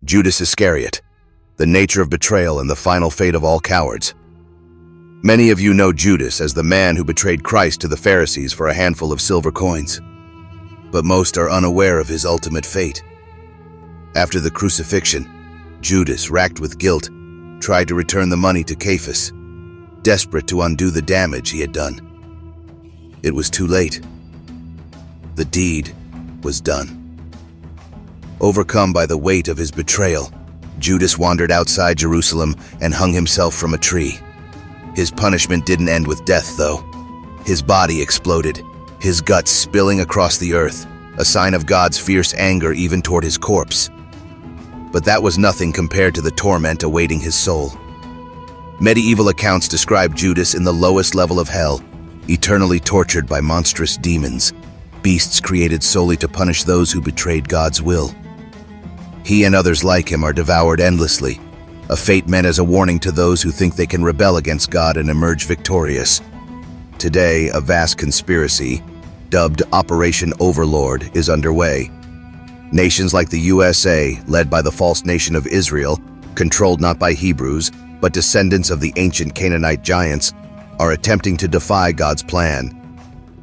Judas Iscariot, the nature of betrayal and the final fate of all cowards. Many of you know Judas as the man who betrayed Christ to the Pharisees for a handful of silver coins. But most are unaware of his ultimate fate. After the crucifixion, Judas, racked with guilt, tried to return the money to Cephas, desperate to undo the damage he had done. It was too late. The deed was done. Overcome by the weight of his betrayal, Judas wandered outside Jerusalem and hung himself from a tree. His punishment didn't end with death, though. His body exploded, his guts spilling across the earth, a sign of God's fierce anger even toward his corpse. But that was nothing compared to the torment awaiting his soul. Medieval accounts describe Judas in the lowest level of hell, eternally tortured by monstrous demons, beasts created solely to punish those who betrayed God's will. He and others like him are devoured endlessly, a fate meant as a warning to those who think they can rebel against God and emerge victorious. Today, a vast conspiracy, dubbed Operation Overlord, is underway. Nations like the USA, led by the false nation of Israel, controlled not by Hebrews, but descendants of the ancient Canaanite giants, are attempting to defy God's plan.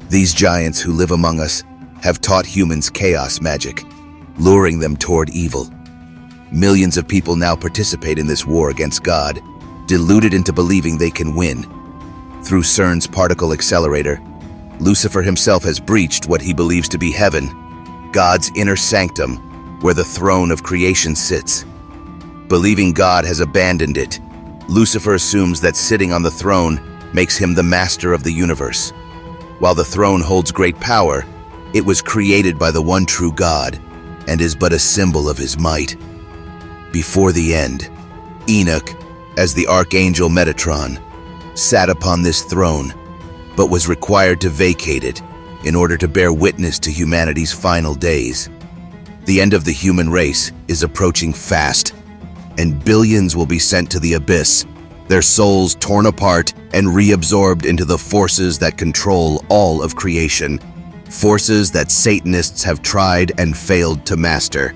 These giants who live among us have taught humans chaos magic, luring them toward evil. Millions of people now participate in this war against God, deluded into believing they can win. Through CERN's particle accelerator, Lucifer himself has breached what he believes to be heaven, God's inner sanctum, where the throne of creation sits. Believing God has abandoned it, Lucifer assumes that sitting on the throne makes him the master of the universe. While the throne holds great power, it was created by the one true God and is but a symbol of his might. Before the end, Enoch, as the archangel Metatron, sat upon this throne, but was required to vacate it in order to bear witness to humanity's final days. The end of the human race is approaching fast, and billions will be sent to the abyss, their souls torn apart and reabsorbed into the forces that control all of creation, forces that Satanists have tried and failed to master,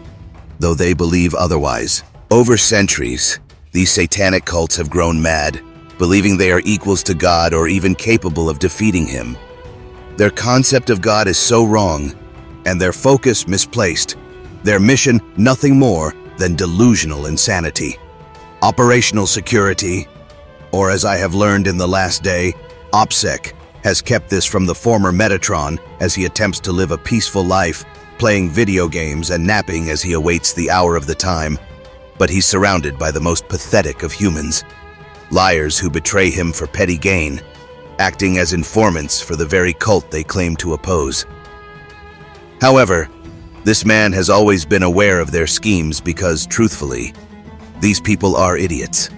though they believe otherwise. Over centuries, these satanic cults have grown mad, believing they are equals to God or even capable of defeating him. Their concept of God is so wrong, and their focus misplaced, their mission nothing more than delusional insanity. Operational security, or as I have learned in the last day, OPSEC, has kept this from the former Metatron as he attempts to live a peaceful life, playing video games and napping as he awaits the hour of the time. But he's surrounded by the most pathetic of humans, liars who betray him for petty gain, acting as informants for the very cult they claim to oppose. However, this man has always been aware of their schemes because, truthfully, these people are idiots.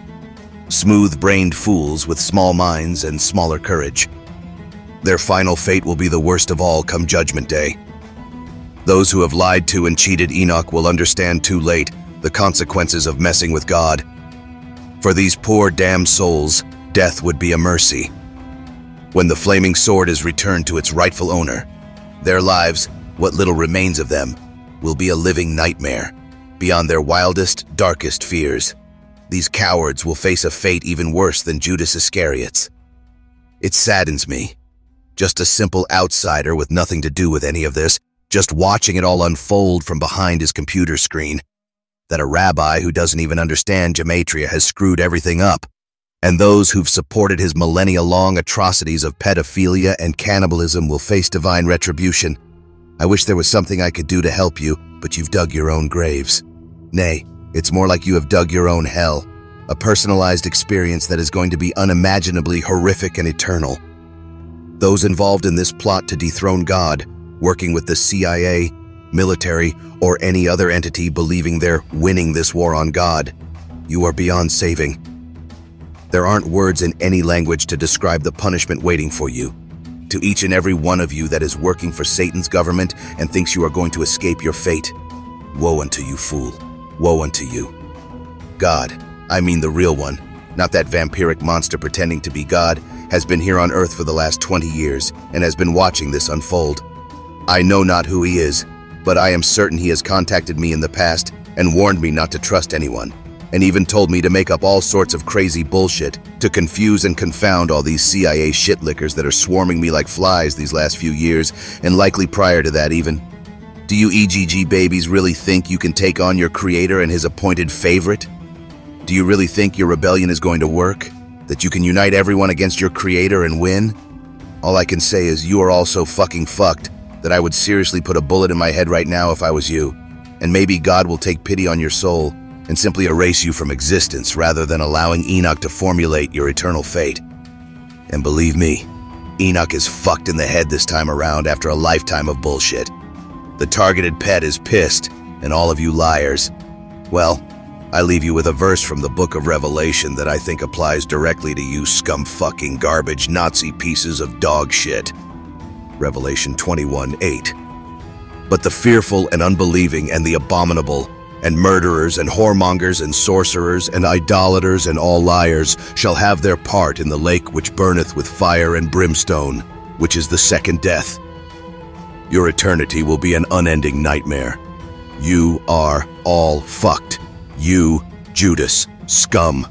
Smooth-brained fools with small minds and smaller courage. Their final fate will be the worst of all come Judgment Day. Those who have lied to and cheated Enoch will understand too late the consequences of messing with God. For these poor damned souls, death would be a mercy. When the flaming sword is returned to its rightful owner, their lives, what little remains of them, will be a living nightmare, beyond their wildest, darkest fears. These cowards will face a fate even worse than Judas Iscariot's. It saddens me, just a simple outsider with nothing to do with any of this, just watching it all unfold from behind his computer screen, that a rabbi who doesn't even understand gematria has screwed everything up, and those who've supported his millennia-long atrocities of pedophilia and cannibalism will face divine retribution. I wish there was something I could do to help you, but you've dug your own graves. Nay, it's more like you have dug your own hell, a personalized experience that is going to be unimaginably horrific and eternal. Those involved in this plot to dethrone God, working with the CIA, military, or any other entity believing they're winning this war on God, you are beyond saving. There aren't words in any language to describe the punishment waiting for you. To each and every one of you that is working for Satan's government and thinks you are going to escape your fate, woe unto you, fool. Woe unto you. God, I mean the real one, not that vampiric monster pretending to be God, has been here on Earth for the last 20 years and has been watching this unfold. I know not who he is, but I am certain he has contacted me in the past and warned me not to trust anyone, and even told me to make up all sorts of crazy bullshit to confuse and confound all these CIA shitlickers that are swarming me like flies these last few years, and likely prior to that even. Do you EGG babies really think you can take on your creator and his appointed favorite? Do you really think your rebellion is going to work? That you can unite everyone against your creator and win? All I can say is you are all so fucking fucked that I would seriously put a bullet in my head right now if I was you. And maybe God will take pity on your soul and simply erase you from existence rather than allowing Enoch to formulate your eternal fate. And believe me, Enoch is fucked in the head this time around after a lifetime of bullshit. The targeted pet is pissed, and all of you liars, well, I leave you with a verse from the book of Revelation that I think applies directly to you scum-fucking garbage Nazi pieces of dog shit. Revelation 21:8. But the fearful and unbelieving and the abominable, and murderers and whoremongers and sorcerers and idolaters and all liars shall have their part in the lake which burneth with fire and brimstone, which is the second death. Your eternity will be an unending nightmare. You are all fucked. You, Judas, scum.